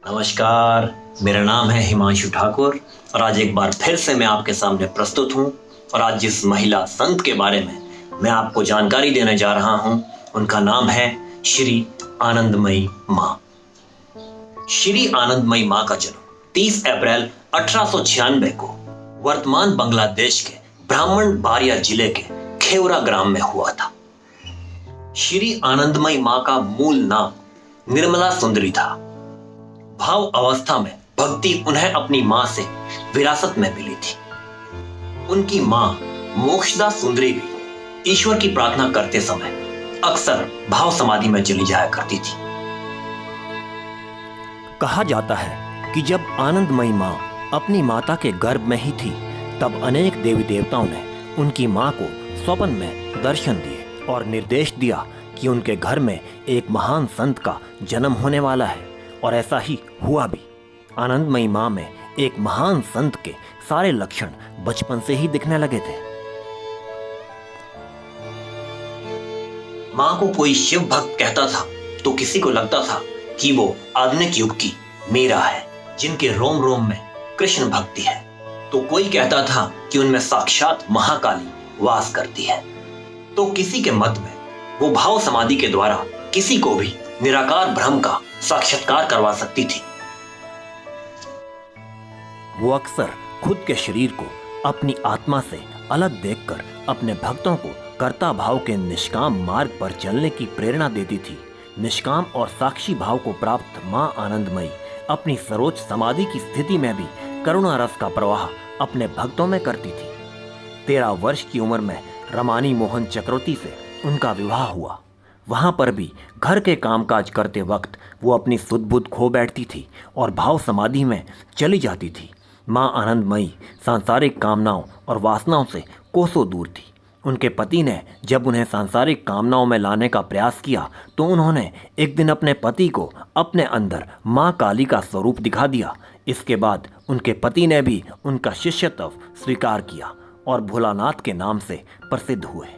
नमस्कार, मेरा नाम है हिमांशु ठाकुर और आज एक बार फिर से मैं आपके सामने प्रस्तुत हूँ। और आज जिस महिला संत के बारे में मैं आपको जानकारी देने जा रहा हूँ, उनका नाम है श्री आनंदमयी माँ। श्री आनंदमयी माँ का जन्म 30 अप्रैल 1896 को वर्तमान बांग्लादेश के ब्राह्मण बारिया जिले के खेवरा ग्राम में हुआ था। श्री आनंदमयी माँ का मूल नाम निर्मला सुंदरी था। भाव अवस्था में भक्ति उन्हें अपनी मां से विरासत में मिली थी। उनकी मां मोक्षदा सुंदरी भी ईश्वर की प्रार्थना करते समय अक्सर भाव समाधि में चली जाया करती थी। कहा जाता है कि जब आनंदमयी मां अपनी माता के गर्भ में ही थी, तब अनेक देवी देवताओं ने उनकी मां को स्वप्न में दर्शन दिए और निर्देश दिया कि उनके घर में एक महान संत का जन्म होने वाला है। और ऐसा ही हुआ भी। आनंदमयी मां में एक महान संत के सारे लक्षण बचपन से ही दिखने लगे थे। मां को कोई शिव भक्त कहता था तो किसी को लगता था कि वो आधुनिक युग की मीरा है, जिनके रोम रोम में कृष्ण भक्ति है। तो कोई कहता था कि उनमें साक्षात महाकाली वास करती है। तो किसी के मत में वो भाव समाधि के द्वारा किसी को भी निराकार ब्रह्म का साक्षात्कार करवा सकती थी। वो अक्सर खुद के शरीर को अपनी आत्मा से अलग देखकर अपने भक्तों को कर्ता भाव के निष्काम मार्ग पर चलने की प्रेरणा देती थी। निष्काम और साक्षी भाव को प्राप्त मां आनंदमयी अपनी सर्वोच्च समाधि की स्थिति में भी करुणा रस का प्रवाह अपने भक्तों में करती थी। 13 वर्ष की उम्र में रमानी मोहन चक्रवर्ती से उनका विवाह हुआ। वहां पर भी घर के कामकाज करते वक्त वो अपनी सुध बुध खो बैठती थी और भाव समाधि में चली जाती थी। मां आनंदमयी सांसारिक कामनाओं और वासनाओं से कोसों दूर थी। उनके पति ने जब उन्हें सांसारिक कामनाओं में लाने का प्रयास किया तो उन्होंने एक दिन अपने पति को अपने अंदर मां काली का स्वरूप दिखा दिया। इसके बाद उनके पति ने भी उनका शिष्यत्व स्वीकार किया और भोलानाथ के नाम से प्रसिद्ध हुए।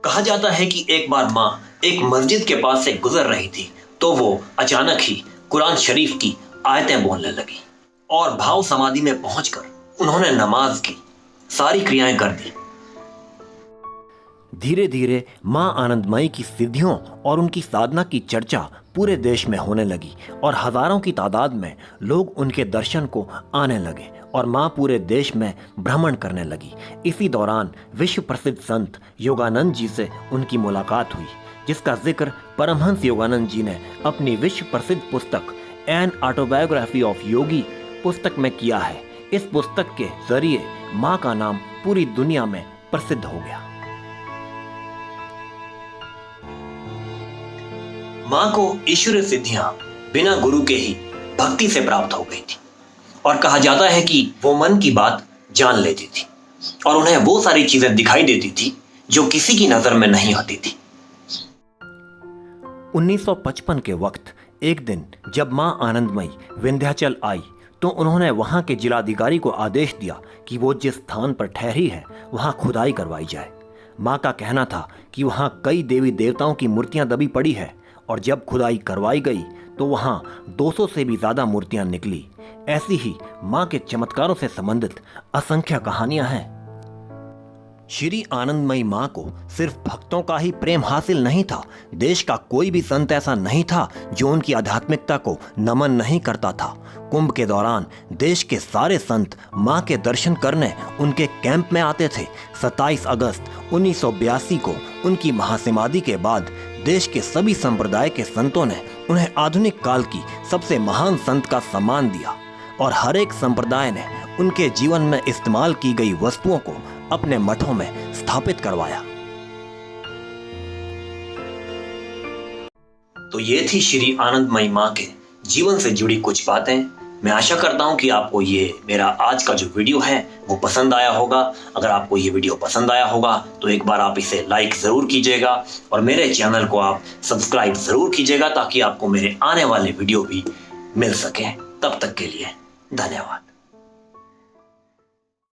कहा जाता है कि एक बार मां एक मस्जिद के पास से गुजर रही थी तो वो अचानक ही कुरान शरीफ की आयतें बोलने लगी और भाव समाधि में पहुंचकर उन्होंने नमाज की सारी क्रियाएं कर दी। धीरे धीरे मां आनंदमयी की सिद्धियों और उनकी साधना की चर्चा पूरे देश में होने लगी और हजारों की तादाद में लोग उनके दर्शन को आने लगे और मां पूरे देश में भ्रमण करने लगी। इसी दौरान विश्व प्रसिद्ध संत योगानंद जी से उनकी मुलाकात हुई, जिसका जिक्र परमहंस योगानंद जी ने अपनी विश्व प्रसिद्ध पुस्तक एन ऑटोबायोग्राफी ऑफ योगी पुस्तक में किया है। इस पुस्तक के जरिए मां का नाम पूरी दुनिया में प्रसिद्ध हो गया। मां को ईश्वरीय सिद्धियां बिना गुरु के ही भक्ति से प्राप्त हो गई थी और कहा जाता है कि वो मन की बात जान लेती थी और उन्हें वो सारी चीजें दिखाई देती थी जो किसी की नजर में नहीं होती थी। 1955 के वक्त एक दिन जब मां आनंदमयी विंध्याचल आई तो उन्होंने वहां के जिलाधिकारी को आदेश दिया कि वो जिस स्थान पर ठहरी है वहां खुदाई करवाई जाए। मां का कहना था कि वहां कई देवी देवताओं की मूर्तियां दबी पड़ी है और जब खुदाई करवाई गई तो वहां 200 से भी ज्यादा मूर्तियां निकली। ऐसी ही मां के चमत्कारों से संबंधित असंख्य कहानियां हैं। श्री आनंदमयी मां को सिर्फ भक्तों का ही प्रेम हासिल नहीं था। देश का कोई भी संत ऐसा नहीं था जो उनकी आध्यात्मिकता को नमन नहीं करता था। कुंभ के दौरान देश के सारे संत मां के दर्शन करने उनके कैंप में आते थे। 27 अगस्त 1982 को उनकी महासमाधि के बाद देश के सभी संप्रदाय के संतों ने उन्हें आधुनिक काल की सबसे महान संत का सम्मान दिया और हर एक संप्रदाय ने उनके जीवन में इस्तेमाल की गई वस्तुओं को अपने मठों में स्थापित करवाया। तो ये थी श्री आनंदमयी मां के जीवन से जुड़ी कुछ बातें। मैं आशा करता हूं कि आपको ये मेरा आज का जो वीडियो है वो पसंद आया होगा। अगर आपको ये वीडियो पसंद आया होगा तो एक बार आप इसे लाइक जरूर कीजिएगा और मेरे चैनल को आप सब्सक्राइब जरूर कीजिएगा ताकि आपको मेरे आने वाले वीडियो भी मिल सके। तब तक के लिए धन्यवाद।